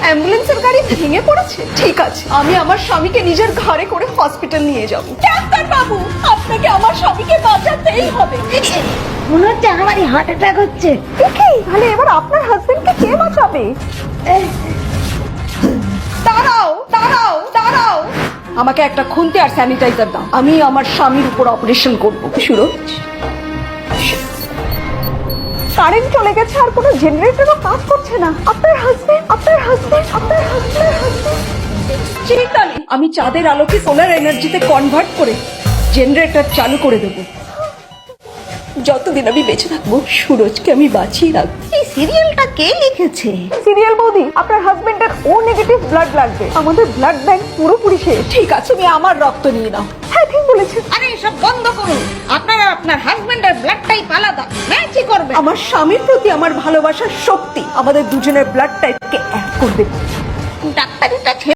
অ্যাম্বুলেন্সের গাড়ি ভেঙে পড়েছে। ঠিক আছে, আমি আমার স্বামীকে নিজের ঘরে করে হসপিটাল নিয়ে যাব। ডাক্তার বাবু, আপনাকে আমার স্বামীকে বাঁচাতেই হবে। মনে হচ্ছে আমারই হার্ট অ্যাটাক হচ্ছে। তাহলে এবার আপনার হাজবেন্ডকে কে বাঁচাবে? দাঁড়াও দাঁড়াও দাঁড়াও, আমাকে একটা খুন্তি আর স্যানিটাইজার দাও। আমি আমার স্বামীর উপর অপারেশন করব। সুরজ, কারেন্ট চলে গেছে আর কোনো জেনারেটরও কাজ করছে না। আপনার হাজবেন্ড চিন্তা নেই, আমি চাঁদের আলোকে সোলার এনার্জিতে কনভার্ট করে জেনারেটর চালু করে দেবো। যতদিন আমি বেঁচে থাকবো সুরজকে আমি বাঁচিয়ে রাখবো। এই সিরিয়ালটা কে লিখেছে? সিরিয়াল বৌদি, আপনার হাজবেন্ডের ও নেগেটিভ ব্লাড লাগবে। আমাদের ব্লাড ব্যাংক পুরোপুরি শেষ। ঠিক আছে, তুমি আমার রক্ত নিয়ে নাও। হ্যাঁ, ঠিক বলেছেন। আরে এসব বন্ধ করুন, আপনারা আপনার হাজবেন্ডের ব্লাড টাইপ আলাদা, ম্যাচই করবে। আমার স্বামীর প্রতি আমার ভালোবাসার শক্তি আমাদের দুজনের ব্লাড টাইপকে এক করে দেবে। ডাক্তারিটা